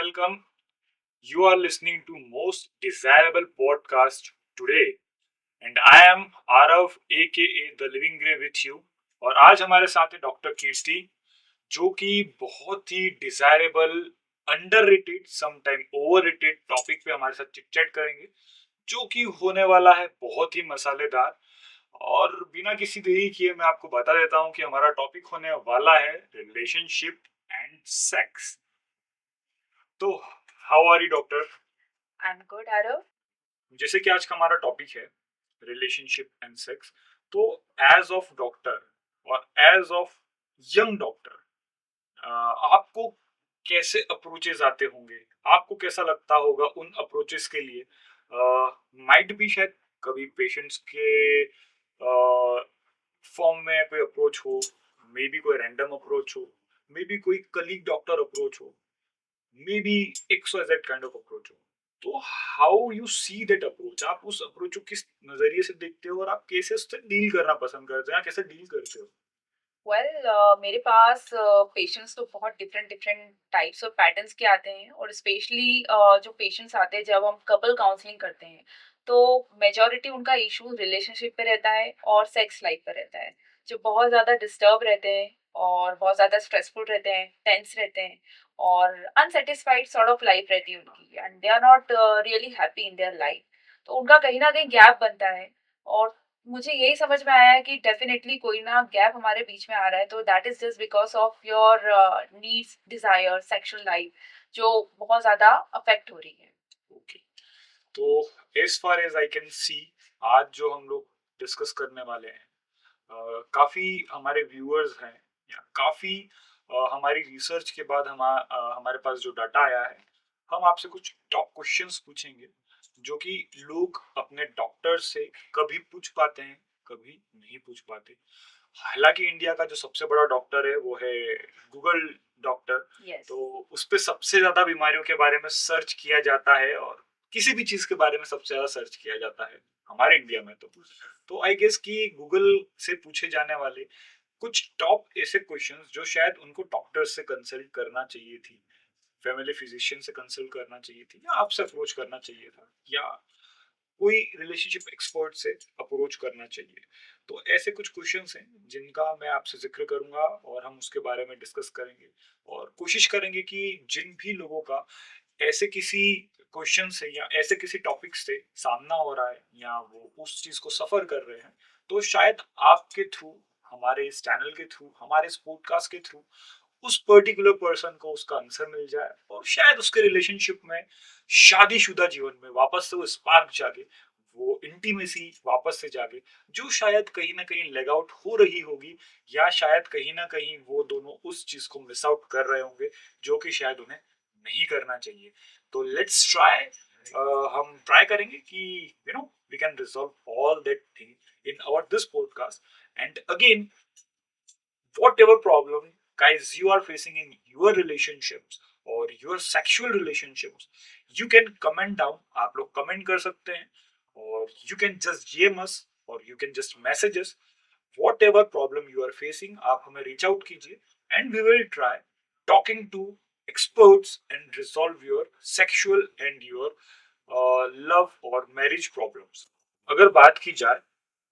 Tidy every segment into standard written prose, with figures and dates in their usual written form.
welcome. You are listening to Most Desirable Podcast today, and I am Arav, aka The Living Grey with you. और आज हमारे साथ है doctor कीर्ति, जो कि बहुत ही desirable, underrated, sometime overrated topic पे हमारे साथ चिट चैट करेंगे, जो कि होने वाला है बहुत ही मसालेदार। और बिना किसी देरी किए मैं आपको बता देता हूँ कि हमारा टॉपिक होने वाला है रिलेशनशिप एंड सेक्स। तो how are you doctor? I'm good, Arav. जैसे कि आज का हमारा टॉपिक है रिलेशनशिप एंड सेक्स, तो एज ऑफ डॉक्टर और एज ऑफ यंग डॉक्टर आपको कैसे अप्रोचेस आते होंगे? आपको कैसा लगता होगा उन अप्रोचेस के लिए? माइट भी शायद कभी पेशेंट्स के फॉर्म में कोई अप्रोच हो, मे बी कोई रैंडम अप्रोच हो, मे बी कोई कलीग डॉक्टर अप्रोच हो, may be XYZ kind of approach हो। तो how you see that approach? आप उस अप्रोच को किस नजरिए से देखते हो और आप कैसे उससे डील करना पसंद करते हैं, कैसे डील करते हो? मेरे पास पेशेंट्स तो बहुत डिफरेंट डिफरेंट टाइप्स और पैटर्न्स के आते हैं, और स्पेशली जो पेशेंट्स आते हैं जब हम कपल काउंसलिंग करते हैं, तो मेजॉरिटी उनका इशू रिलेशनशिप पे रहता है और सेक्स लाइफ पे रहता है, जो बहुत ज़्यादा डिस्टर्ब रहते हैं और बहुत ज़्यादा स्ट्रेसफुल रहते हैं, टेंस रहते हैं, और अनसेटिस्फाइड सॉर्ट ऑफ लाइफ रहती है उनकी, and they are not really happy in their life. तो उनका कहीं ना कहीं गैप बनता है, और मुझे यही समझ में आया है कि डेफिनेटली कोई ना गैप हमारे बीच में आ रहा है, तो that is just because of your needs, desire, sexual life जो बहुत ज्यादा अफेक्ट हो रही है। ओके, तो as far as I can see, आज जो हम लोग डिस्कस करने वाले हैं, काफी हमारे व्यूअर्स हैं, या काफी हमारी रिसर्च के बाद हमारे पास जो डाटा आया है, हम आपसे कुछ टॉप क्वेश्चंस पूछेंगे जो कि लोग अपने डॉक्टर से कभी पूछ पाते हैं, कभी नहीं पूछ पाते। हालांकि इंडिया का जो सबसे बड़ा डॉक्टर है वो है गूगल डॉक्टर। Yes. तो उस पर सबसे ज्यादा बीमारियों के बारे में सर्च किया जाता है, और किसी भी चीज के बारे में सबसे ज्यादा सर्च किया जाता है हमारे इंडिया में। तो आई गेस कि गूगल से पूछे जाने वाले कुछ टॉप ऐसे क्वेश्चंस जो शायद उनको डॉक्टर से कंसल्ट करना चाहिए थी, फैमिली फिजिशियन से कंसल्ट करना चाहिए थी, या आपसे अप्रोच करना चाहिए था, या कोई रिलेशनशिप एक्सपर्ट से अप्रोच करना चाहिए। तो ऐसे कुछ क्वेश्चंस हैं जिनका मैं आपसे जिक्र करूंगा, और हम उसके बारे में डिस्कस करेंगे, और कोशिश करेंगे कि जिन भी लोगों का ऐसे किसी क्वेश्चन से या ऐसे किसी टॉपिक से सामना हो रहा है, या वो उस चीज को सफर कर रहे हैं, तो शायद आपके थ्रू, हमारे इस चैनल के थ्रू, हमारे इस पॉडकास्ट के थ्रू उस पर्टिकुलर पर्सन को उसका आंसर मिल जाए, और शायद उसके रिलेशनशिप में, शादीशुदा जीवन में वापस से वो स्पार्क जागे, वो इंटीमेसी वापस से जागे, जो शायद कहीं ना कहीं लेग आउट हो रही होगी, या शायद कहीं ना कहीं वो दोनों उस चीज को मिस आउट कर रहे होंगे जो कि शायद उन्हें नहीं करना चाहिए। तो लेट्स ट्राई, हम ट्राई करेंगे कि we can resolve all that thing in our this podcast. And again, whatever problem guys you are facing in your relationships or your sexual relationships, you can comment down, आप लोग comment कर सकते हैं, और you can just DM us, or you can just message us, whatever problem you are facing आप हमें reach out कीजिए, and we will try talking to experts and resolve your sexual and your love or marriage problems। अगर बात की जाए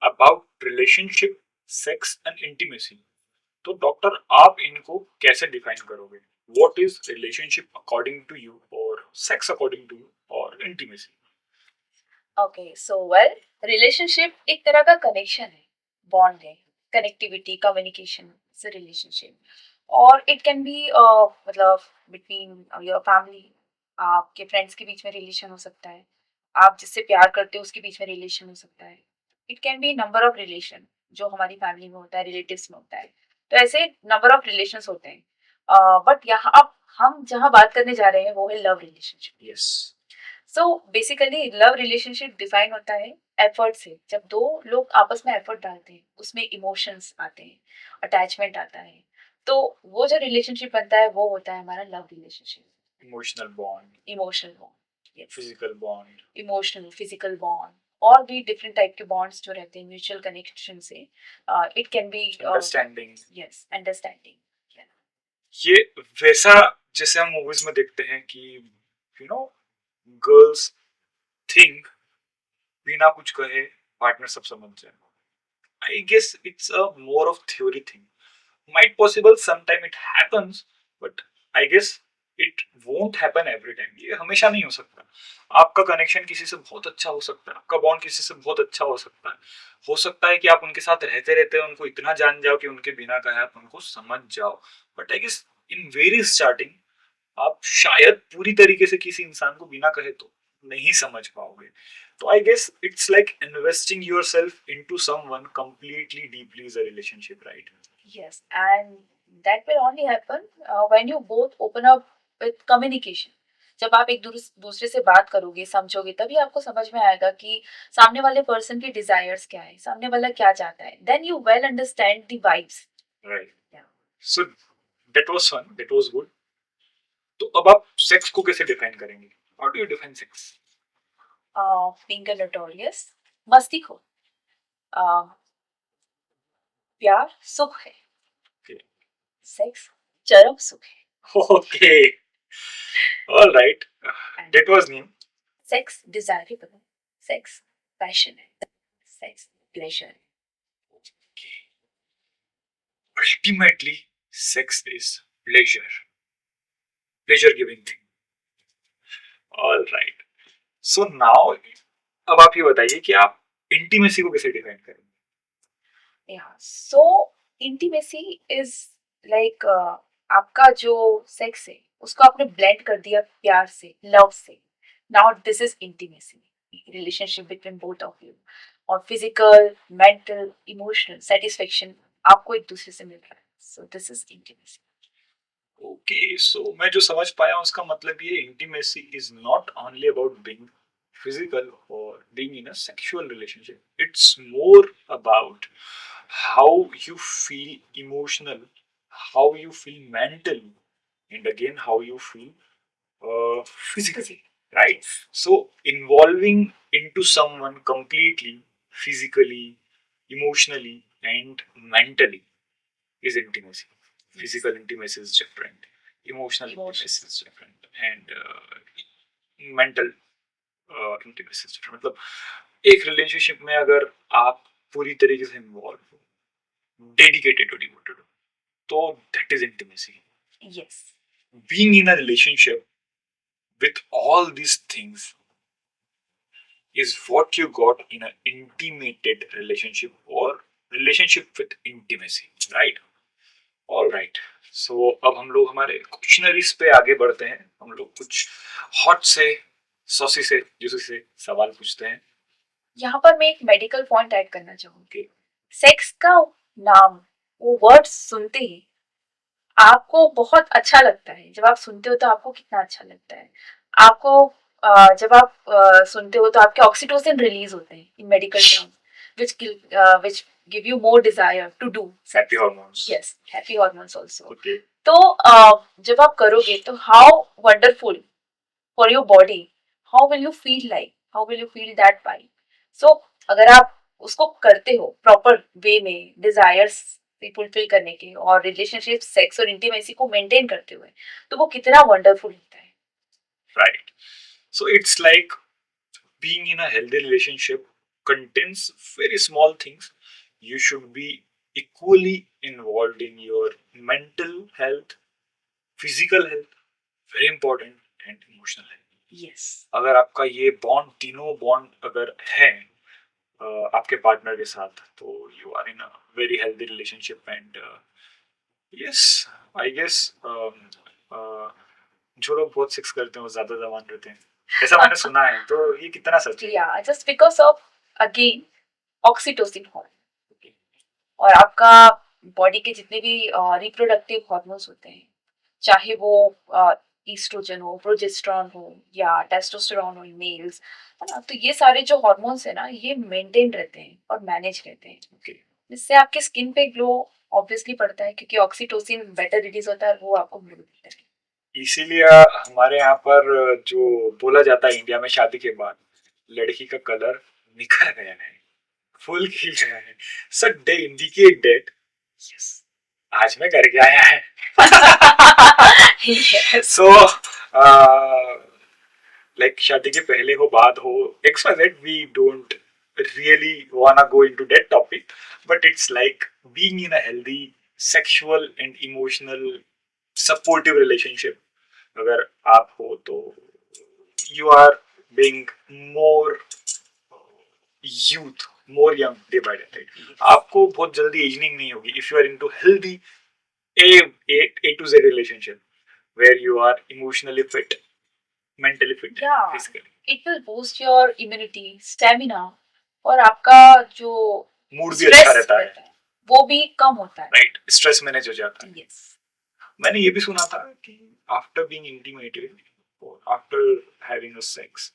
about relationship, sex and intimacy, तो doctor आप इनको कैसे डिफाइन करोगे? What is relationship according to you, और सेक्स अकॉर्डिंग टू यू, और intimacy? Okay, so well, relationship एक तरह का कनेक्शन है, बॉन्ड है, connectivity, communication is a relationship, और इट कैन बी मतलब बिटवीन योर फैमिली, आपके फ्रेंड्स के बीच में रिलेशन हो सकता है, आप जिससे प्यार करते हो उसके बीच में रिलेशन हो सकता है, it can B number of relation जो हमारी फैमिली में होता है, रिलेटिव्स में होता है, तो ऐसे नंबर ऑफ रिलेशंस होते हैं, बट यहाँ अब हम जहाँ बात करने जा रहे हैं वो है love relationship. Yes. So basically love relationship define होता है एफर्ट से, जब दो लोग आपस में एफर्ट डालते हैं, उसमें इमोशंस आते हैं, अटैचमेंट आता है, तो वो जो रिलेशनशिप बनता है वो होता है हमारा love relationship. Emotional bond, emotional bond, physical bond. Emotional, physical bond, और भी डिफरेंट टाइप के बॉन्ड्स जो रहते हैं म्यूचुअल कनेक्शन से, it can be understanding. Yes, understanding. ये वैसा जैसे हम मूवीज में देखते हैं कि यू नो गर्ल्स थिंक बिना कुछ कहे पार्टनर सब समझ जाए. I guess it's a more of theory thing. Might possible sometime it happens, but I guess it won't happen every time. ये हमेशा नहीं हो सकता. आपका कनेक्शन किसी से बहुत अच्छा हो सकता है, आपका बॉन्ड किसी से बहुत अच्छा हो सकता है कि आप उनके साथ रहते रहते उनको इतना जान जाओ कि उनके बिना कहे आप उनको समझ जाओ. But I guess in very starting आप शायद पूरी तरीके से किसी इंसान को बिना कहे तो नहीं समझ पाओगे. तो I guess it's like investing yourself into someone completely deeply is a relationship, right? Yes, and that will only happen when you both open up with communication. जब आप एक दूसरे से बात करोगे, समझोगे, तभी आपको समझ में आएगा कि सामने वाले पर्सन की डिजायर्स क्या है, सामने वाला क्या चाहता है. Then you well understand the vibes. Right. Yeah. So that was fun, that was good. तो अब आप सेक्स को कैसे डिफाइन करेंगे? How do you define sex? Being a notorious मस्तीखोर. uh, प्यार सुख है. Okay. सेक्स चरम सुख है. Okay. All right. That was new. Sex desirable है. सेक्स पैशन है. सेक्स प्लेजर है. Okay. Ultimately, sex is pleasure. Pleasure giving thing. All right. So now, अब आप ये बताइए कि आप इंटीमेसी को कैसे डिफाइन करेंगे? Yeah, so intimacy is like आपका जो सेक्स है उसको आपने ब्लेंड कर दिया प्यार से, लव से. Now this is intimacy, relationship between both of you. और फिजिकल, मेंटल, इमोशनल सेटिस्फेक्शन आपको एक दूसरे से मिल रहा है. So this is intimacy. Okay, so मैं जो समझ पाया हूँ उसका मतलब ये intimacy is not only about being physical or being in a sexual relationship. It's more about how you feel emotional, how you feel mentally, and again how you feel physically, right? So involving into someone completely, physically, emotionally, and mentally is intimacy. Physical intimacy is different, emotional intimacy is different, and mental intimacy is different. मतलब एक relationship में अगर आप पूरी तरीके से involve हो, dedicated हो, डिवोटेड हो, तो that is intimacy. Yes. Being in a relationship with all these things is what you got in an intimated relationship or relationship with intimacy, right? All right. So अब हम लोग हमारे questionnaires पे आगे बढ़ते हैं. हम लोग कुछ हॉट से, सॉसी से, जूसी से सवाल पूछते हैं. यहाँ पर मैं एक मेडिकल पॉइंट ऐड करना चाहूंगी. Okay. सेक्स का नाम, वो वर्ड सुनते ही आपको बहुत अच्छा लगता है. जब आप सुनते हो तो आपको कितना अच्छा लगता है. आपको जब आप सुनते हो तो आपके ऑक्सीटोसिन रिलीज होते हैं इन medical terms, which give you more desire to do Happy hormones. Yes, happy hormones also. Okay. तो जब आप करोगे तो how wonderful for your body, how will you feel like, how will you feel that vibe. So अगर आप उसको करते हो प्रॉपर वे में, डिजायर्स फुलफिल करने के और रिलेशनशिप, सेक्स और इंटीमेसी को मेंटेन करते हुए, तो वो कितना वंडरफुल होता है. Right. So it's like being in a healthy relationship contains very small things. You should be equally involved in your mental health, physical health, very important, and emotional health. Yes. अगर आपका ये bond, तीनों bond अगर है आपके partner के साथ, तो you are in a very healthy relationship. And yes, I guess जो लोग बहुत सेक्स करते हैं वो ज्यादा जवान रहते हैं, ऐसा मैंने सुना है. तो ये कितना सच है? Yeah, just because of again oxytocin hormone. और आपका बॉडी के जितने भी रिप्रोडक्टिव हार्मोन्स होते हैं, चाहे वो ईस्ट्रोजन हो, प्रोजेस्टेरॉन हो या टेस्टोस्टेरोन हो इन मेल्स, है ना, तो ये सारे जो हार्मोन्स है ना, ये मेंटेन रहते हैं और मैनेज रहते हैं. Okay. जिससे आपके स्किन पे ग्लो ऑब्वियसली पड़ता है, क्योंकि ऑक्सीटोसिन बेटर रिलीज होता है और वो आपको ग्लो देता है. इसीलिए हमारे यहाँ पर जो बोला जाता है इंडिया में शादी के बाद, लड़की का कलर निखर गया है, फुल खिल गया है. सो दे इंडिकेट दैट यस, आज मैं करके आया है. Yes. So like शादी के पहले हो बाद हो XYZ, we don't really wanna go into that topic, but it's like being in a healthy sexual and emotional supportive relationship. अगर आप हो तो you are being more youth, more young day by day, right? आपको बहुत जल्दी ageing नहीं होगी if you are into healthy a a to Z relationship where you are emotionally fit, mentally fit, Yeah, physically. it will boost your immunity, stamina, और आपका जो mood भी stress अच्छा रहता है, रहता है वो भी कम होता है. राइट, स्ट्रेस मैनेज हो जाता है. Yes. मैंने ये भी सुना था कि आफ्टर बीइंग इंटीमेटेड और आफ्टर हैविंग अ सेक्स,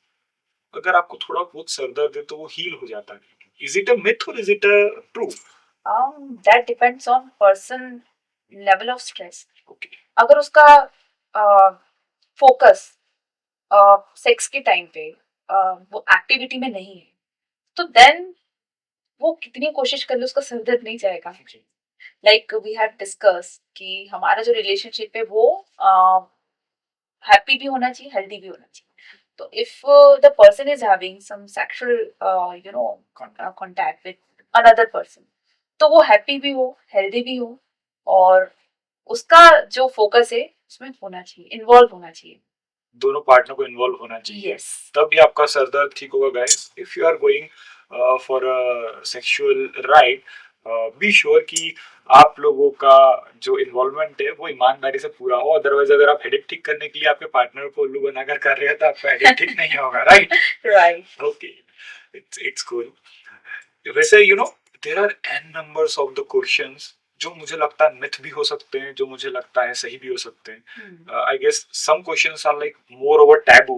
अगर आपको थोड़ा बहुत सर दर्द है तो वो हील हो जाता है. इज इट अ मिथ और is it a true? That depends on person level of stress. Okay, अगर उसका फोकस सेक्स के टाइम पे वो एक्टिविटी में नहीं है तो देन वो कितनी कोशिश कर ले उसका सर दर्द नहीं जाएगा. लाइक वी हैव डिस्कस कि हमारा जो रिलेशनशिप है वो हैप्पी भी होना चाहिए, हेल्दी भी होना चाहिए. तो if the person is having some sexual contact with another person तो वो हैप्पी भी हो, हेल्दी भी हो, और उसका जो फोकस है उसमें होना चाहिए, इन्वॉल्व होना चाहिए. दोनों पार्टनर को इन्वॉल्व होना चाहिए. Yes. तभी आपका सर दर्द ठीक होगा guys. If you are going for a sexual ride, be sure कि आप लोगों का जो इन्वॉल्वमेंट है वो ईमानदारी से पूरा हो. अदरवाइज अगर आप हेडेक ठीक करने के लिए आपके पार्टनर को उल्लू बनाकर कर रहे हो तो आपका हेडेक ठीक नहीं होगा, right? Right. Okay, it's cool. वैसे you know there are an numbers of the questions जो मुझे लगता है मिथ भी हो सकते हैं, जो मुझे लगता है सही भी हो सकते हैं. I guess some questions are like more over taboo,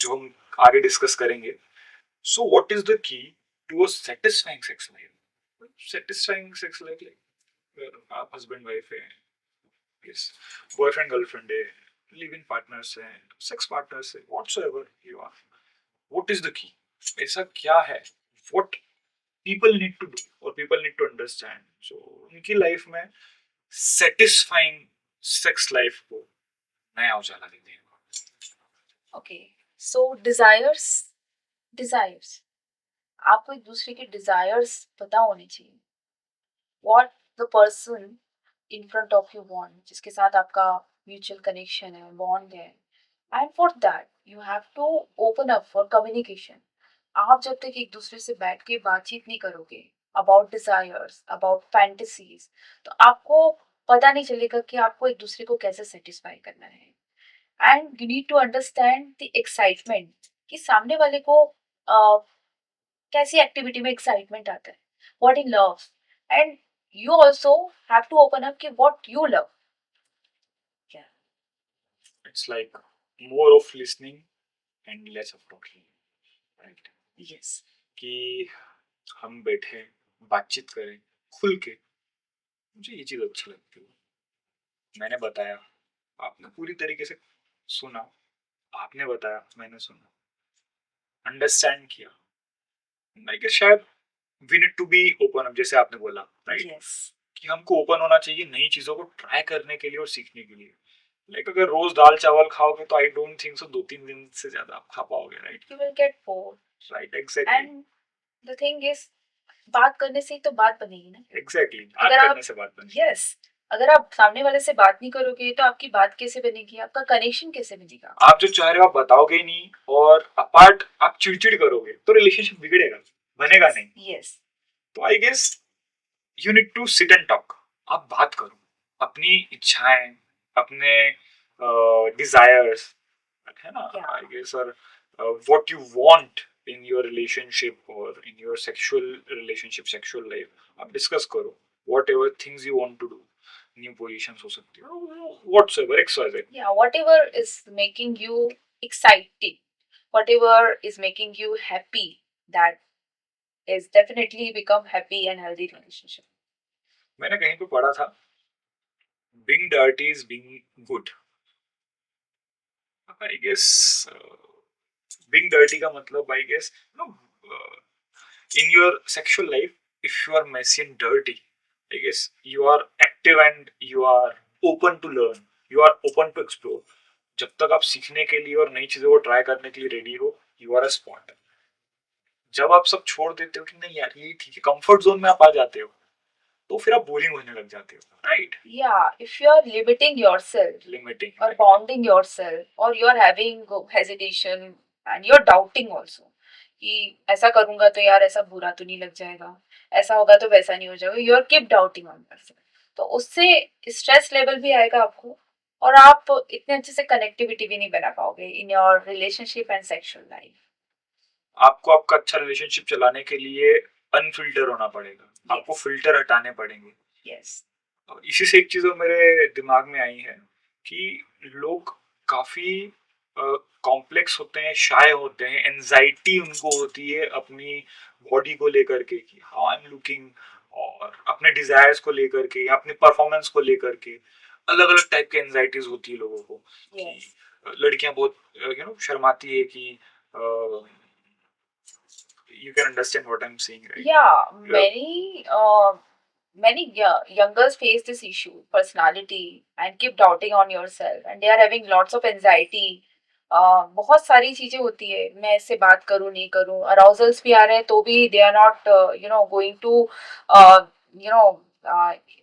जो हम आगे डिस्कस करेंगे. So what is the key to a satisfying sex life? Satisfying sex life आप हस्बैंड वाइफ है, यस, बॉयफ्रेंड गर्लफ्रेंड है, लिव इन पार्टनर्स है, sex partners है, whatsoever you are, what is the key? ऐसा क्या है what people need to do or people need to understand, so उनकी life में सेटिस्फाइंग सेक्स लाइफ को नया उजाला देते हैं. Okay. So desires. आपको एक दूसरे के डिजायर्स पता होने चाहिए. What the person in front of you want, जिसके साथ आपका म्यूचुअल कनेक्शन है, बॉन्ड है. And for that you have to open up for communication. आप जब तक एक दूसरे से बैठ के बातचीत नहीं करोगे अबाउट डिजायर्स, अबाउट फैंटेसीज, तो आपको पता नहीं चलेगा कि आपको एक दूसरे को कैसे सेटिस्फाई करना है. And you need to understand the excitement कि सामने वाले को कैसी एक्टिविटी में एक्साइटमेंट आता है, what in love, and you also have to open up कि what you love. Yeah. It's like more of listening and less of talking, right? Yes. कि हम बैठे बातचीत करें खुल के. मुझे ये चीज अच्छी लगती है. मैंने बताया, आपने पूरी तरीके से सुना, आपने बताया, मैंने सुना, अंडरस्टैंड किया. लाइक शायद we need to be open up, जैसे आपने बोला, राइट? Yes. कि हमको ओपन होना चाहिए नई चीजों को ट्राई करने के लिए और सीखने के लिए. लाइक अगर रोज दाल चावल खाओगे तो आई डोंट थिंक सो 2-3 दिन से ज्यादा आप खा पाओगे, right? You will get bored. Right, exactly. And the thing is, बात करने से ही तो बात बनेगी ना. एग्जैक्टली, अगर बात आप- करने से बात बनेगी. Yes. अगर आप सामने वाले से बात नहीं करोगे तो आपकी बात कैसे बनेगी, आपका कनेक्शन कैसे बनेगा. आप जो चाह रहे हो आप बताओगे ही नहीं, और अपार्ट आप चिड़चिड़ करोगे तो रिलेशनशिप बिगड़ेगा, बनेगा नहीं. Yes. तो I guess you need to sit and talk. आप बात करो, अपनी इच्छाएं, अपने डिजायर्स, है ना, Yeah. आई गेस, और what you want in your relationship और in your sexual relationship, sexual life, आप डिस्कस करो. Whatever things you want to do, new positions हो सकती है, व्हाटसएवर XYZ. Yeah, whatever is making you excited, whatever is making you happy, that is definitely become happy and healthy relationship. मैंने कहीं पे पढ़ा था, being dirty is being good. I guess being dirty का मतलब, I guess, in your sexual life, if you are messy and dirty, I guess you are active and you are open to learn, you are open to explore. जब तक आप सीखने के लिए और नई चीजों को ट्राई करने के लिए रेडी हो, यू आर अ स्पॉट. जब आप सब छोड़ देते हो कि नहीं यार ये ठीक है, कंफर्ट जोन में आप आ जाते हो, तो फिर आप बोरिंग होने लग जाते हो, right? Yeah, if you are limiting yourself limiting. or bounding yourself or you are having hesitation and you are doubting also कि ऐसा करूंगा तो यार ऐसा बुरा तो नहीं लग जाएगा, ऐसा होगा तो वैसा नहीं हो जाएगा, you are keep doubting on yourself, तो उससे स्ट्रेस लेवल भी आएगा आपको और आप इतने अच्छे से कनेक्टिविटी भी नहीं बना पाओगे इन your relationship and sexual life. आपको आपका अच्छा रिलेशनशिप चलाने के लिए अनफिल्टर होना पड़ेगा. आपको फिल्टर हटाने पड़ेंगे. यस. और इसी से एक चीज और मेरे दिमाग में आई है कि लोग काफी कॉम्प्लेक्स होते हैं, शाय होते हैं, एंजाइटी उनको होती है अपनी बॉडी को लेकर के कि हाउ आई एम लुकिंग, और अपने डिजायर्स को लेकर के या अपने परफॉर्मेंस को लेकर के अलग अलग टाइप की एंजाइटीज होती है लोगों को. Yes. लड़कियां बहुत शर्माती है कि you can understand what I'm saying, right? Yeah, many youngers face this issue, personality, and keep doubting on yourself, and they are having lots of anxiety. बहुत सारी चीजें होती है, मैं इससे बात करूँ नहीं करूँ, अराउजल्स भी आ रहे हैं तो भी they are not going to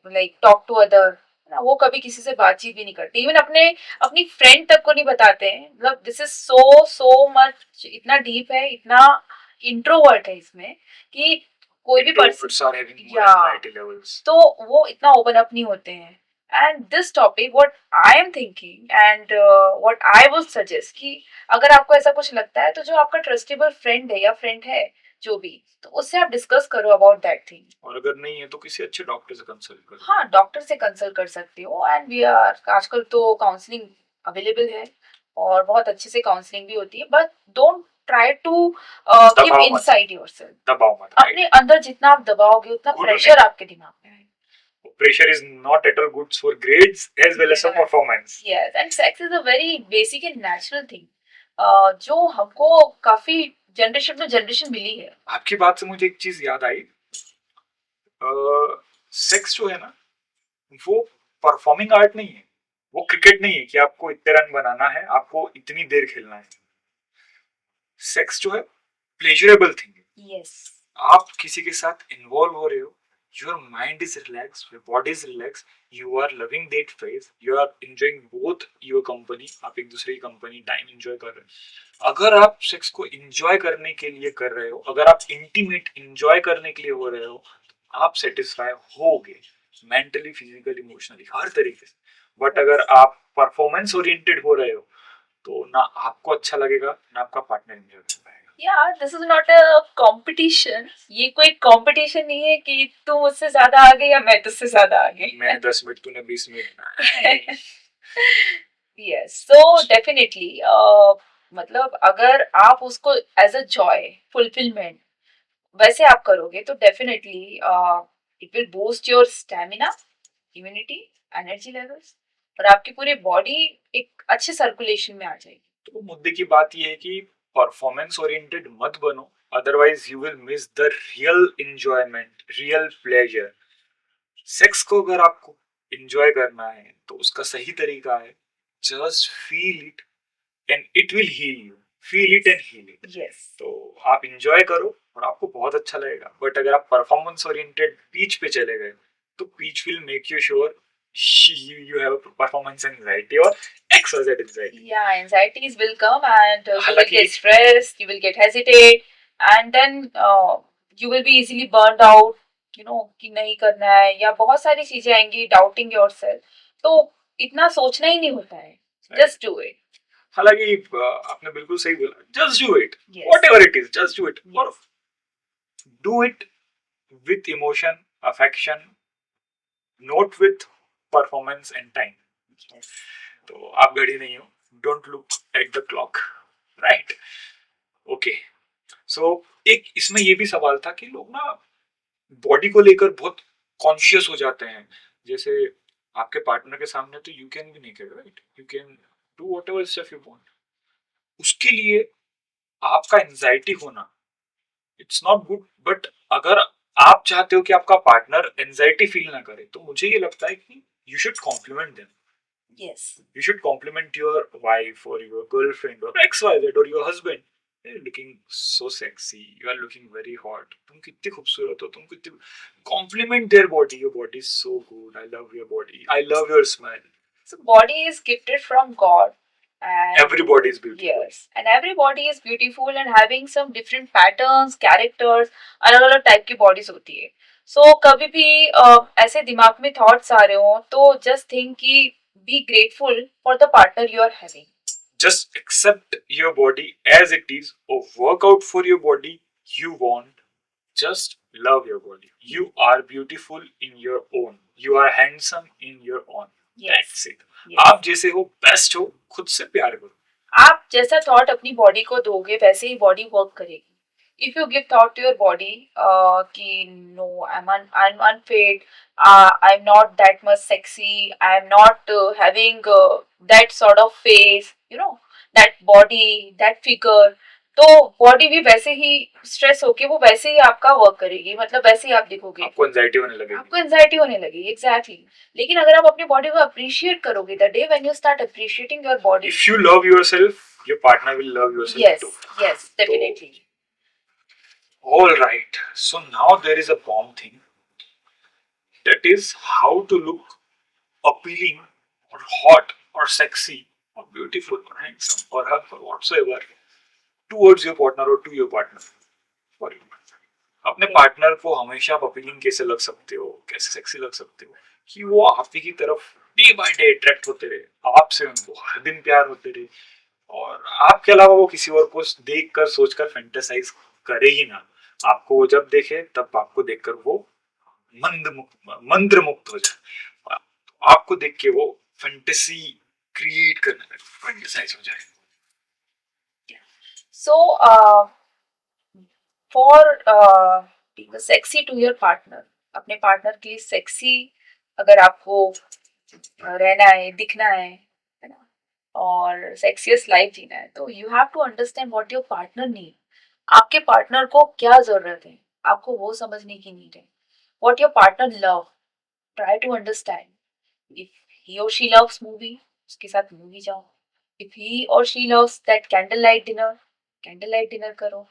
like talk to other. वो कभी किसी से बातचीत भी नहीं करते, इवन अपनी फ्रेंड तक को नहीं बताते हैं. मतलब दिस इज सो मच, इतना डीप है, इतना इंट्रोवर्ट है इसमें कि कोई भी Introverts are having more Yeah. anxiety levels. तो वो इतना ओपन अप नहीं होते हैं. And this topic what I am thinking and what I would suggest कि अगर आपको ऐसा कुछ लगता है तो जो आपका ट्रस्टेबल फ्रेंड है या फ्रेंड है जो भी, तो उससे आप डिस्कस करो अबाउट दैट थिंग. और अगर नहीं है तो किसी अच्छे डॉक्टर से कंसल्ट करो. हाँ, डॉक्टर से कंसल्ट कर सकते हो. एंड वी आर आजकल तो काउंसलिंग अवेलेबल है और बहुत अच्छे से काउंसलिंग भी होती है, but don't try to keep दबाओ मत. Inside yourself. दबाओ मत. अपने अंदर जितना आप दबाओगे उतना Good प्रेशर आपके दिमाग में आएगा. Pressure is not at all good for grades as well as for Yeah. performance. Yes, and sex is a very basic and natural thing. जो हमको काफी जनरेशन मिली है. आपकी बात से मुझे एक चीज याद आई. सेक्स जो है ना, वो परफॉर्मिंग आर्ट नहीं है, वो क्रिकेट नहीं है कि आपको इतने रन बनाना है, आपको इतनी देर खेलना है. सेक्स जो है प्लेजरेबल थिंग है. Yes. आप किसी के साथ इन्वॉल्व हो रहे हो, your mind is relaxed, your body is relaxed, you are loving that phase, you are enjoying both your company, आप एक दूसरे की कंपनी टाइम एंजॉय कर रहे हो. अगर आप सेक्स को एंजॉय करने के लिए कर रहे हो, अगर आप इंटीमेट एंजॉय करने के लिए हो रहे हो, आप सेटिस्फाई होगे मेंटली, फिजिकली, इमोशनली, हर तरीके से. बट अगर आप परफॉर्मेंस ओरिएंटेड हो रहे हो तो ना आपको अच्छा लगेगा ना आपका पार्टनर एंजॉय कर पाएगा. Yeah, this is not a competition. ये कोई competition नहीं है कि तू मुझसे ज्यादा आगे या मैं तुझसे ज्यादा आगे. मैंने 10 मिनट, तूने 20 मिनट. Yes, so definitely मतलब अगर आप उसको एज अ जॉय फुलफिलमेंट वैसे आप करोगे तो definitely it will boost your stamina, immunity, energy levels, और आपकी पूरी बॉडी एक अच्छे सर्कुलेशन में आ जाएगी. तो मुद्दे की बात यह है कि परफॉर्मेंस ओरिएंटेड मत बनो, otherwise you will miss the real enjoyment, real pleasure. Sex को अगर आपको एंजॉय करना है तो उसका सही तरीका है just feel it and it will heal you. Feel it and heal it. Yes. तो आप एंजॉय करो और आपको बहुत अच्छा लगेगा. बट अगर आप परफॉर्मेंस ओरिएंटेड पीच पे चले गए तो peach will make you sure you have a performance anxiety or XYZ anxiety. Yeah, anxieties will come and you will हालांकि get stressed, you will get hesitate, and then you will be easily burned out, कि नहीं करना है, या बहुत सारी चीजें आएंगी, doubting yourself. तो इतना सोचना ही नहीं होता है, just do it. हालांकि आपने बिल्कुल सही बोला, just do it. Yes. Whatever it is, just do it. Yes. और do it with emotion, affection, not with performance and time. Yes. तो आप घड़ी नहीं हो, don't look at the clock, right? Okay. So एक इसमें ये भी सवाल था कि लोग ना बॉडी को लेकर बहुत कॉन्शियस हो जाते हैं. जैसे आपके पार्टनर के सामने तो you can be naked, right? You can do whatever stuff you want. उसके लिए आपका एंजाइटी होना इट्स नॉट गुड. बट अगर आप चाहते हो कि आपका पार्टनर एंजाइटी फील ना करे, तो मुझे ये लगता है कि you should compliment them. Yes You should compliment your wife or your girlfriend or XYZ or your husband. You're looking so sexy. You are looking very hot. तुम कितनी खूबसूरत हो. तुम कितनी compliment their body. Your body is so good. I love your body. I love your smile. so body is gifted from God and Everybody is beautiful. yes and everybody is beautiful and having some different patterns characters अलग अलग type की bodies होती है सो कभी भी ऐसे दिमाग में थॉट्स आ रहे हो तो जस्ट थिंक कि be grateful for the partner you are having Just accept your body as it is or work out for your body you want. Just love your body. You are beautiful in your own. You are handsome in your own. That's it. आप जैसे हो best हो खुद से प्यार करो. आप जैसा थॉट अपनी बॉडी को दोगे वैसे ही बॉडी वर्क करेगी if you give thought to your body कि no I am unfit I am not that much sexy I am not having that sort of face you know that body that figure तो body भी वैसे ही stress होके वो वैसे ही आपका work करेगी मतलब वैसे ही आप दिखोगे आपको एंजाइटी होने लगेगी. आपको एंजाइटी होने लगेगी एग्जैक्टली लेकिन अगर आप अपनी बॉडी को अप्रिशिएट करोगे the day when you start appreciating your body If you love yourself, your partner will love yourself yes too. yes definitely All right. So now there is a bomb thing. That is how to look appealing or hot or sexy or beautiful or handsome or hug or whatsoever towards your partner or to your partner. For you. अपने partner को हमेशा आप appealing कैसे लग सकते हो, कैसे sexy लग सकते हो कि वो आप ही की तरफ डे बाय डे अट्रैक्ट होते रहे, आपसे उनको हर दिन प्यार होते रहे और आपके अलावा वो किसी और को देखकर सोचकर फैंटेसाइज करे ही ना. आपको वो जब देखे तब आपको देखकर वो मंत्र मुक्त हो जाए. आपको देख के वो फैंटेसी क्रिएट करने लगे, फैंटेसाइज हो जाए. so for being sexy to your partner अपने पार्टनर के लिए सेक्सी अगर आपको रहना है दिखना है ना और सेक्सियस लाइफ जीना है तो you have to understand what your partner need आपके पार्टनर को क्या जरूरत है आपको वो समझने की नीड है what your partner love try to understand if he और शी लव्स मूवी उसके साथ मूवी जाओ इफ ही और she loves that candle light dinner करो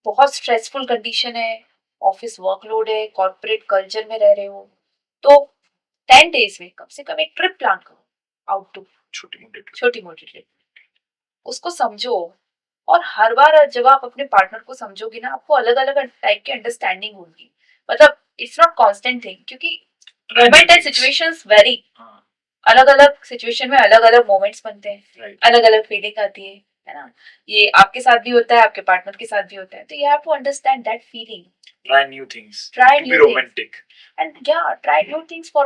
बहुत स्ट्रेसफुल कंडीशन है ऑफिस वर्कलोड है कॉर्पोरेट कल्चर में रह रहे हो तो 10 डेज में कम से कम एक ट्रिप प्लान करो आउट टू छोटी मोटी ट्रिप उसको समझो और हर बार जब आप अपने पार्टनर को समझोगे ना आपको अलग अलग टाइप की अंडरस्टैंडिंग होगी मतलब इट्स नॉट कांस्टेंट थिंग क्योंकि मोमेंट एंड सिचुएशंस वेरी अलग अलग सिचुएशन में अलग अलग मोमेंट्स बनते हैं अलग अलग फीलिंग आती है ना ये आपके साथ भी होता है आपके पार्टनर के साथ भी होता है तो you have to understand that feeling try new things try to new be romantic things and yeah try new things for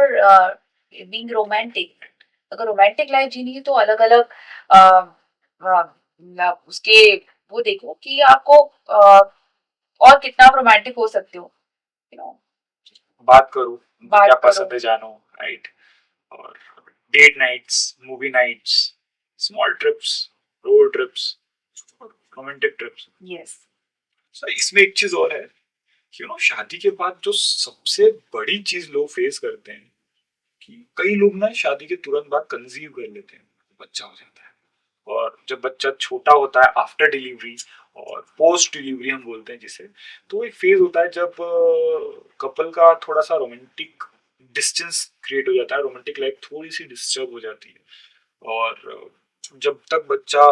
being romantic अगर रोमांटिक लाइफ जीनी है तो अलग अलग उसके वो देखो कि आपको और कितना आप रोमांटिक हो सकते हो यू नो बात करो क्या पसंद है जानो राइट और date nights movie nights small trips road trips romantic trips yes sir इसमें एक चीज और है यू नो शादी के बाद जो सबसे बड़ी चीज लोग फेस करते हैं कि कई लोग ना शादी के तुरंत बाद कंसीव कर लेते हैं बच्चा हो जाता है और जब बच्चा छोटा होता है आफ्टर डिलीवरी और पोस्ट डिलीवरी हम बोलते हैं जिसे तो एक फेज होता है जब कपल का थोड़ा सा रोमांटिक डिस्टेंस क्रिएट हो जाता है रोमांटिक लाइफ थोड़ी सी डिस्टर्ब हो जाती है और जब तक बच्चा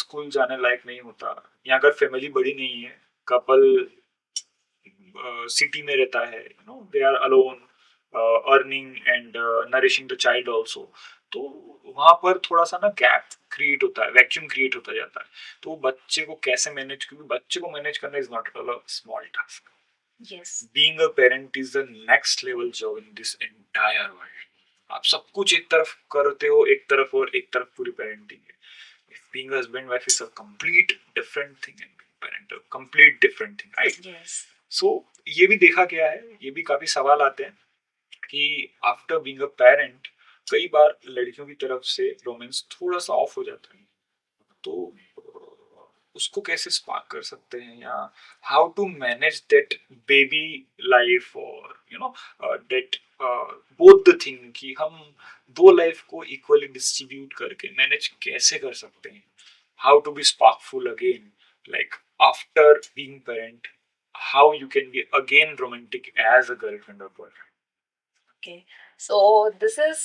स्कूल जाने लायक नहीं होता या अगर फैमिली बड़ी नहीं है कपल सिटी में रहता है you know they are alone earning and nourishing the child also तो वहां पर थोड़ा सा ना गैप क्रिएट होता है वैक्यूम क्रिएट होता जाता है तो बच्चे को कैसे मैनेज क्योंकि बच्चे को मैनेज करना is not a small task being a parent is the next level job in this entire world आप सब कुछ एक तरफ करते हो एक तरफ और एक तरफ पूरी पेरेंटिंग है being a husband wife is a complete different thing and being parent a complete different thing right so ये भी देखा गया है ये भी काफी सवाल आते हैं कि आफ्टर बीइंग अ पेरेंट कई बार लड़कियों की तरफ से रोमांस थोड़ा सा ऑफ हो जाता है तो उसको कैसे स्पार्क कर सकते हैं, या how to manage that baby life, और दैट बोथ द थिंग, कि हम दो लाइफ को इक्वली डिस्ट्रीब्यूट करके मैनेज कैसे कर सकते हैं, how to be sparkful again, like after being parent, how you can be again romantic as a girlfriend or boyfriend. Okay, so this is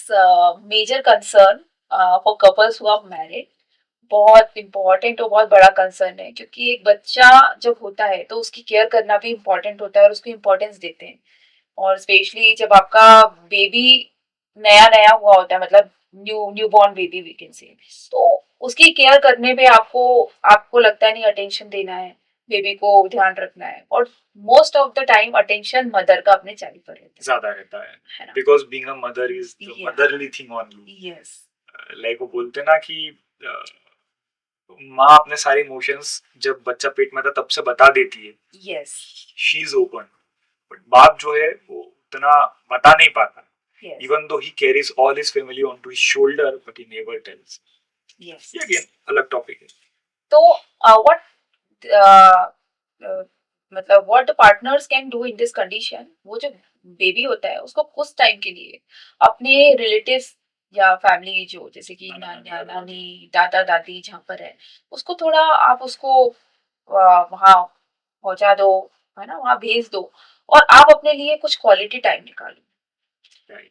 major concern for couples who are married. बहुत important और बहुत बड़ा concern है, क्योंकि एक बच्चा जब होता है तो उसकी केयर करना भी इम्पोर्टेंट होता है और उसको इम्पोर्टेंस देते हैं। और स्पेशली जब आपका बेबी नया नया हुआ होता है, मतलब new born baby we can say, तो उसकी केयर करने पे आपको आपको लगता है नहीं अटेंशन देना है, बेबी को ध्यान रखना है, और most of the time attention mother का अपने चाइल्ड पर रहता ज्यादा रहता है है, ना? Because being a mother is the Yeah. Motherly thing only. Yes, like वो बोलते ना कि माँ अपने सारे इमोशंस जब बच्चा पेट में था तब से बता देती है, yes, she is open, but बाप जो है वो उतना बता नहीं पाता, yes, even though he carries all his family onto his shoulder, but he never tells. Yes. ये again अलग टॉपिक है। तो व्हाट मतलब what the partners can do in this condition, वो जो बेबी होता है उसको कुछ टाइम के लिए अपने रिलेटिव्स या फैमिली, जो जैसे कि नाना नानी दादा दादी जहाँ पर है, उसको थोड़ा आप उसको वहाँ पहुँचा दो, है ना, वहाँ भेज दो, और आप अपने लिए कुछ क्वालिटी टाइम निकालो।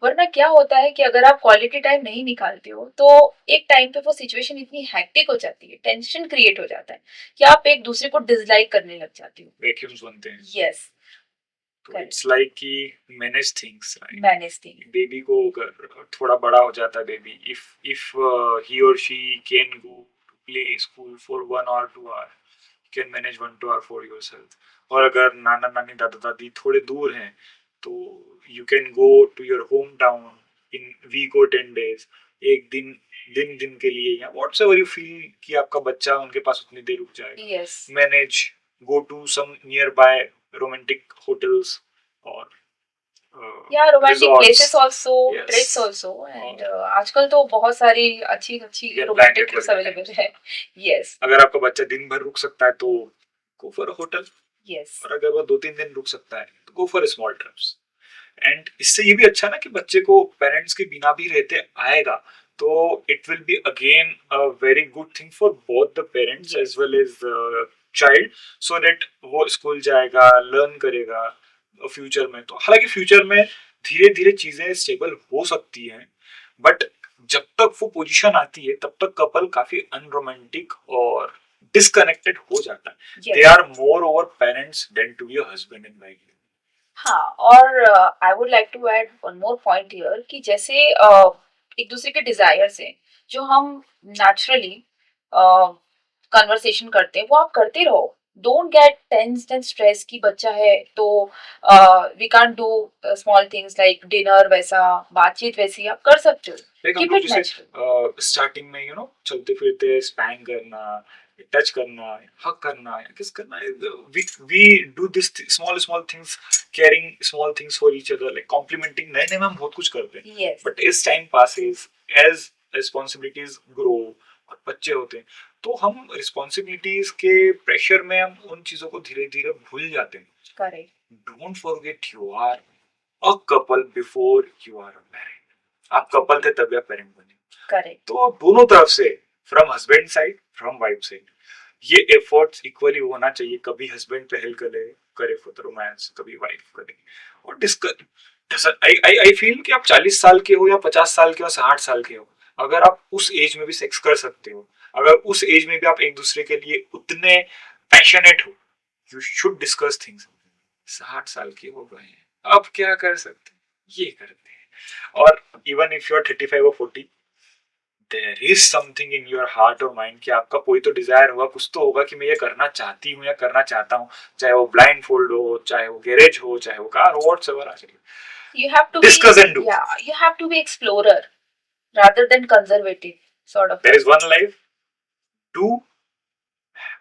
वरना क्या होता है कि अगर आप क्वालिटी टाइम नहीं निकालते हो तो एक टाइम पे वो सिचुएशन इतनी हैक्टिक हो जाती है, टेंशन क्रिएट हो जाता है कि आप एक दूसरे को डिसलाइक करने लग जाते हो। वैक्यूम्स बनते हैं। यस, तो इट्स लाइक कि manage things, right? Manage thing. Baby को अगर थोड़ा बड़ा हो जाता है बेबी, इफ ही और she can go to play school for 1 or 2 hour, you can manage 1 2 hour for yourself. और अगर नाना नानी दादा दादी थोड़े दूर हैं तो you can go to your home town in week और 10 days, एक दिन के लिए, या व्हाट्स एवर यू फील कि आपका बच्चा उनके पास उतनी देर रुक जाएगा। Yes, manage, go to some nearby romantic hotels और या romantic resorts. Places also, Yes. Trips also, and आजकल तो बहुत सारी अच्छी अच्छी Yeah, रोमांटिक blanket ट्रिप्स वगैरह। अवेलेबल है। यस, अगर आपका बच्चा दिन भर रुक सकता है तो गो फॉर होटल, यस, और अगर वो 2 3 दिन रुक सकता है तो go for small trips. And इससे ये भी अच्छा ना कि बच्चे को पेरेंट्स के बिना भी रहते आएगा, तो it will be again a very good thing for both the parents as well as child, so that वो स्कूल जाएगा, लर्न करेगा फ्यूचर में। तो हालांकि फ्यूचर में धीरे धीरे चीजें स्टेबल हो सकती हैं, बट जब तक वो पोजीशन आती है तब तक कपल काफी अनरोमांटिक और डिस्कनेक्टेड हो जाता है। They are more over parents than to be a husband and wife. हाँ, और I would like to add one more point here कि जैसे एक दूसरे के डिजायर्स हैं जो हम नेचुरली कन्वर्सेशन करते हैं, वो आप करते रहो। Don't get tensed and stress कि बच्चा है तो we can't do small things like dinner, वैसा बातचीत वैसी आप कर सकते हो। Keep it natural. स्टार्टिंग में चलते फिरते स्पैंग करना, टच करना, हक करना, किस करना, we do this small small things, caring small things for each other, like complimenting, नए नए में हम बहुत कुछ करते हैं। Yes, but as time passes, as responsibilities grow और बच्चे होते हैं, तो हम रिस्पॉन्सिबिलिटीज के प्रेशर में हम उन चीजों को धीरे धीरे भूल जाते हैं। Correct. Don't forget you are a couple before you are a parent. आप कपल थे तभी आप पेरेंट बने। करेक्ट। तो दोनों तरफ से, from husband side, from wife side, ये एफर्ट्स इक्वली होना चाहिए। कभी हस्बैंड पहल करे फॉर द रोमांस, कभी वाइफ करे, और डिस्कस। आई फील कि आप 40 साल के हो या 50 साल के हो, 60 साल के हो, अगर आप उस एज में भी सेक्स कर सकते हो, अगर उस एज में भी आप एक दूसरे के लिए उतने पैशनेट हो, यू शुड डिस्कस थिंग्स। 60 साल के हो गए हैं, अब क्या कर सकते हैं, ये करते हैं। और even if you are 35 or 40, there is something in your heart और माइंड कि आपका कोई तो डिजायर होगा, कुछ तो होगा कि मैं ये करना चाहती हूँ या करना चाहता हूँ, चाहे वो ब्लाइंड फोल्ड हो, चाहे वो गैरेज हो, चाहे वो कार हो, whatever. You have to Discuss be, and do. yeah, you have to be explorer rather than conservative sort of. There is one life, do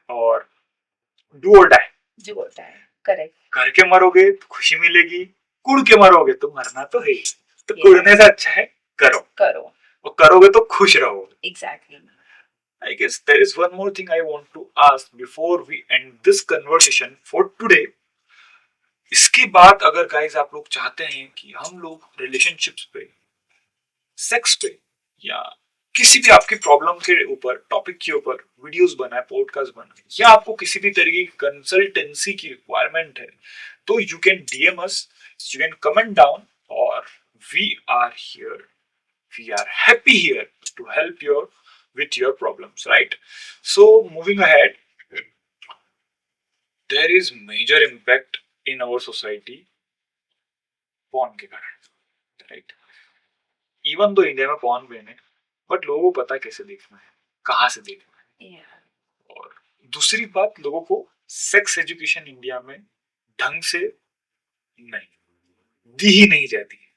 or die. जो होता है, करेक्ट। करके मरोगे तो खुशी मिलेगी, कुड़ के मरोगे तो मरना तो है ही। तो Yeah. कुड़ने से अच्छा है करो, करो, और करोगे तो खुश रहोगे। Exactly. I guess there is one more thing I want to ask before we end this conversation for today. इसके बाद अगर गाइस आप लोग चाहते हैं कि हम लोग रिलेशनशिप्स पे, सेक्स पे या किसी भी आपकी प्रॉब्लम के ऊपर, टॉपिक के ऊपर वीडियोस बनाए, पॉडकास्ट बनाए, या आपको किसी भी तरीके की कंसल्टेंसी की रिक्वायरमेंट है, तो you can DM us, you can comment down, और we are here, we are happy here to help you with your problems, right? So moving ahead, there is major impact in our society porn के कारण, right? Even though India में porn ban है, but लोगों को पता कैसे देखना है, कहाँ से देखना है। Yeah. और दूसरी बात, लोगों को सेक्स एजुकेशन इंडिया में ढंग से नहीं दी ही नहीं जाती है।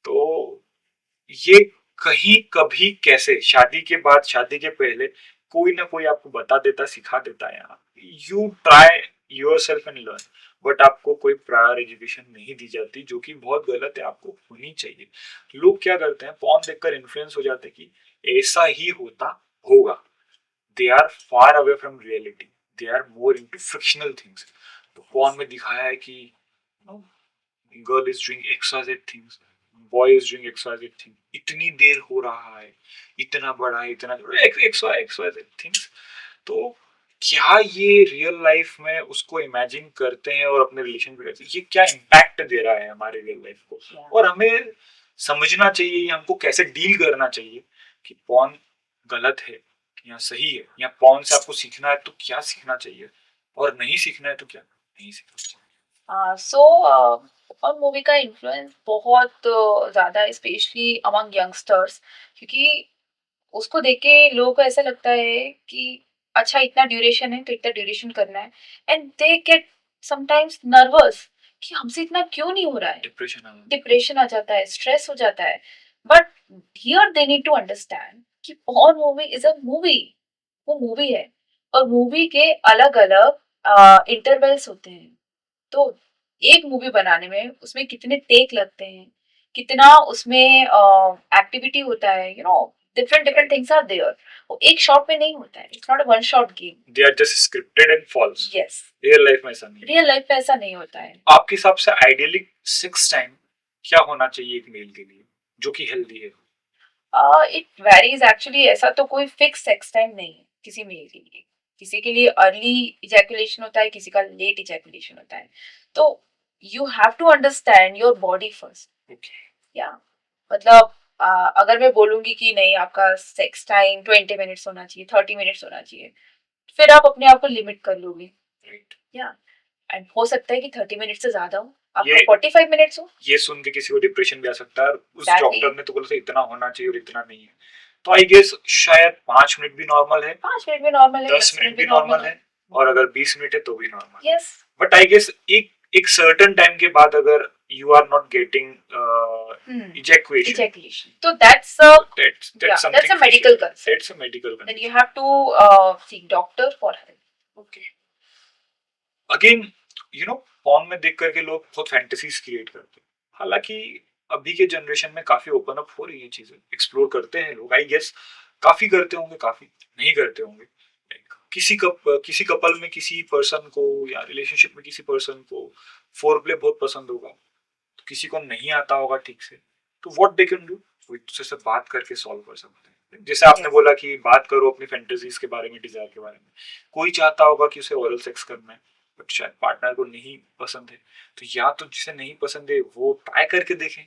तो ये कहीं कभी कैसे शादी के बाद, शादी के पहले कोई ना कोई आपको बता देता, सिखा देता है, you try yourself and learn, but आपको कोई प्रायर एजुकेशन नहीं दी जाती, जो कि बहुत गलत है, आपको होनी चाहिए। लोग क्या करते हैं, पॉर्न देखकर इन्फ्लुएंस हो जाते हैं कि ऐसा ही होता होगा। They are far away from reality, they are more into frictional things. तो पॉर्न में दिखाया है कि girl is doing XYZ things, boy is doing XYZ thing, इतनी देर हो रहा है, इतना बड़ा है, इतना एक्सवाइजेड थिंग्स। तो क्या ये रियल लाइफ में उसको इमेजिन करते हैं और अपने रिलेशन पे करते हैं, ये क्या इम्पैक्ट दे रहा है हमारे रियल लाइफ को, और हमें समझना चाहिए, हमको कैसे डील करना चाहिए कि पॉर्न गलत है या सही है, या पॉर्न से आपको सीखना है तो क्या सीखना चाहिए, और नहीं सीखना है तो क्या नहीं सीखना चाहिए। और मूवी का इन्फ्लुएंस बहुत ज़्यादा है, स्पेशली अमंग यंगस्टर्स, क्योंकि उसको देख के लोगों को ऐसा लगता है कि अच्छा इतना ड्यूरेशन है तो इतना ड्यूरेशन करना है, and they get sometimes nervous कि हमसे इतना क्यों नहीं हो रहा है, डिप्रेशन आ जाता है, स्ट्रेस हो जाता है। But here they need to understand कि porn movie is a movie, वो मूवी है, और मूवी के अलग अलग इंटरवल्स होते हैं। तो एक मूवी बनाने में उसमें कितने टेक लगते हैं, कितना उसमें एक्टिविटी होता है, different different things are there. वो एक शॉट में नहीं होता है, it's not a one shot game. They are just scripted and false. Yes, real life में ऐसा नहीं है। रियल लाइफ में ऐसा नहीं होता है। आपके हिसाब से आइडियली सेक्स टाइम क्या होना चाहिए एक मेल के लिए जो कि हेल्दी है? इट वेरीज एक्चुअली, ऐसा तो कोई फिक्स सेक्स टाइम नहीं है किसी मेल के लिए। किसी के लिए अर्ली इजैकुलेशन होता है, किसी का लेट इजैकुलेशन होता है। तो you have to understand your body first. या मतलब अगर मैं बोलूंगी कि नहीं आपका सेक्स टाइम 20 मिनट्स होना चाहिए, 30 मिनट्स होना चाहिए, फिर आप अपने आप को लिमिट कर लोगे। या एंड हो सकता है कि 30 मिनट से ज्यादा हो, आपका 45 मिनट्स हो। ये सुन के किसी को डिप्रेशन भी आ सकता है, उस Exactly. डॉक्टर ने तो बोला था इतना होना चाहिए और इतना नहीं है। तो आई गेस शायद 5 मिनट भी नॉर्मल है, 5 मिनट भी नॉर्मल है, 10 मिनट भी नॉर्मल है, और अगर 20 मिनट है तो भी normal. Yes, but I guess एक सर्टेन टाइम के बाद अगर you are not getting ejaculation, तो that's a medical concern. That's a medical concern. Then you have to seek doctor for help. Okay. Again, you know, porn में देख करके लोग बहुत फैंटेसीज क्रिएट करते हैं। हालांकि अभी के जनरेशन में काफी ओपन अप हो रही है चीजें, एक्सप्लोर करते हैं लोग, आई गेस काफी करते होंगे, काफी नहीं करते होंगे। किसी कपल में किसी पर्सन को या रिलेशनशिप में किसी पर्सन को फोरप्ले बहुत पसंद होगा, तो किसी को नहीं आता होगा ठीक से, तो व्हाट दे कैन डू, वो एक दूसरे से बात करके सॉल्व कर सकते हैं। जैसे आपने बोला कि बात करो अपनी फैंटेसीज के बारे में, डिजायर के बारे में। कोई चाहता होगा कि उसे ओरल सेक्स करना है, बट शायद पार्टनर को नहीं पसंद है, तो या तो जिसे नहीं पसंद है वो ट्राई करके देखें,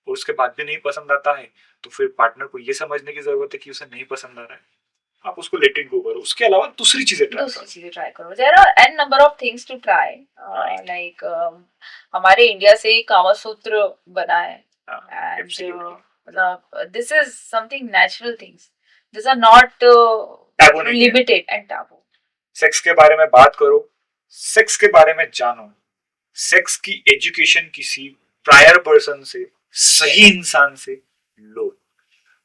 और उसके बाद भी नहीं पसंद आता है तो फिर पार्टनर को ये समझने की जरूरत है कि उसे नहीं पसंद आ रहा है, आप उसको लेट इट गो करो। उसके अलावा दूसरी चीजें ट्राई करो। There are an number of things to try, like हमारे इंडिया से ही कामा सूत्र बना है, एंड मतलब this is something natural things, this are not limited and taboo. Sex के बारे में बात करो, सेक्स के बारे में जानो, सेक्स की एजुकेशन किसी प्रायर पर्सन से, सही इंसान से लो।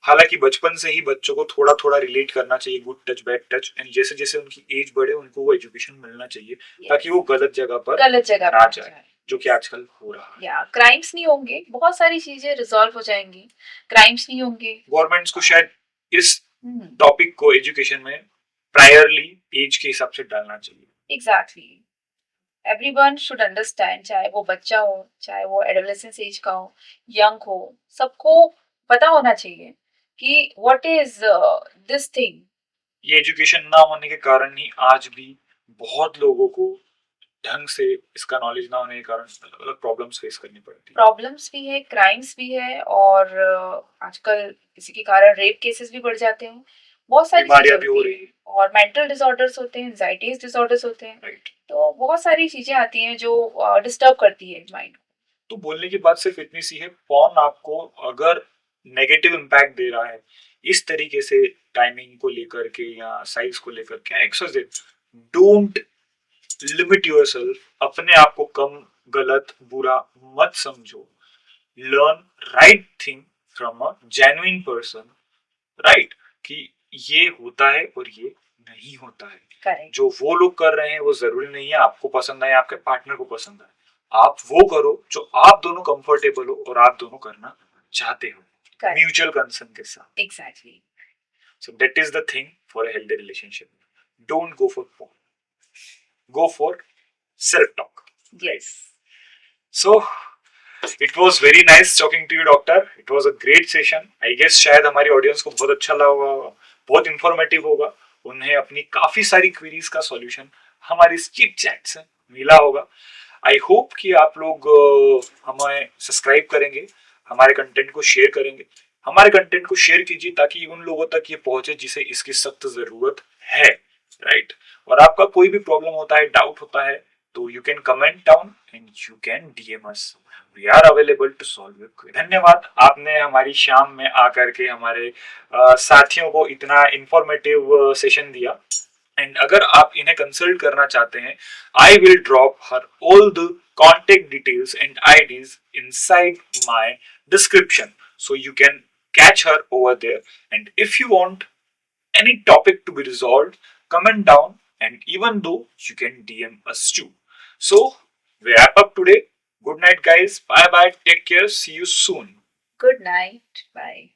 हालांकि बचपन से ही बच्चों को थोड़ा थोड़ा रिलेट करना चाहिए, good touch bad touch, and जैसे जैसे उनकी एज बढ़े उनको वो एजुकेशन मिलना चाहिए, ताकि वो गलत जगह ना जाए, जो कि आजकल हो रहा है। क्राइम्स नहीं होंगे, बहुत सारी चीजें रिजॉल्व हो जाएंगी, क्राइम्स नहीं होंगे। गवर्नमेंट्स को शायद इस टॉपिक को एजुकेशन में प्रायरली एज के हिसाब से डालना चाहिए. एग्जैक्टली. एवरीवन शुड अंडरस्टैंड, चाहे वो बच्चा हो, चाहे वो एडोलेसेंस एज का हो, यंग हो, सबको पता होना चाहिए कि व्हाट इज दिस थिंग. ये एजुकेशन ना होने के कारण ही आज भी बहुत लोगों को ढंग से इसका नॉलेज ना होने के कारण अलग अलग प्रॉब्लम्स फेस करनी पड़ती है. प्रॉब्लम्स भी है, क्राइम्स भी है, और आजकल इसी के कारण रेप केसेस भी बढ़ जाते हैं. बहुत सारी बीमारियां चीजें भी हो होती रही हैं, और मेंटल डिसऑर्डर्स होते हैं, एंजाइटीज डिसऑर्डर्स होते हैं. राइट. तो बहुत सारी चीजें आती हैं जो डिस्टर्ब करती है माइंड. तो बोलने की बात सिर्फ इतनी सी है, पॉर्न आपको अगर नेगेटिव इम्पैक्ट दे रहा है इस तरीके से टाइमिंग को लेकर के या साइज को लेकर के, एक्सरसाइज, डोंट लिमिट योरसेल्फ. अपने आप को कम, गलत, बुरा मत समझो. Learn right thing from a genuine person. Right. कि ये होता है और ये नहीं होता है. करेक्ट. जो वो लोग कर रहे हैं वो जरूरी नहीं है आपको पसंद आए, आपके पार्टनर को पसंद आए. आप वो करो जो आप दोनों कंफर्टेबल हो और आप दोनों करना चाहते हो, करेक्ट. म्यूचुअल कंसर्न के साथ. Exactly. So that is the thing for a healthy relationship. Don't go for porn. Go for self-talk. Yes. So it was very nice talking to you, doctor. It was a great session. I guess शायद हमारी audience को बहुत अच्छा लगा होगा, बहुत informative होगा. उन्हें अपनी काफी सारी क्वेरीज का सॉल्यूशन हमारी चिट चैट से मिला होगा. आई होप कि आप लोग हमें सब्सक्राइब करेंगे, हमारे कंटेंट को शेयर करेंगे. हमारे कंटेंट को शेयर कीजिए ताकि उन लोगों तक ये पहुंचे जिसे इसकी सख्त जरूरत है. राइट. और आपका कोई भी प्रॉब्लम होता है, डाउट होता है, तो you can comment down and you can DM us. We are available to solve your query. धन्यवाद, आपने हमारी शाम में आकर के हमारे साथियों को इतना इंफॉर्मेटिव सेशन दिया. एंड अगर आप इन्हें कंसल्ट करना चाहते हैं, I will drop here all the contact details and IDs inside my description, so you can catch her over there. And if you want any topic to be resolved, comment down, and even though you can DM us too. So we wrap up today. Good night, guys. Bye bye. Take care. See you soon. Good night. Bye.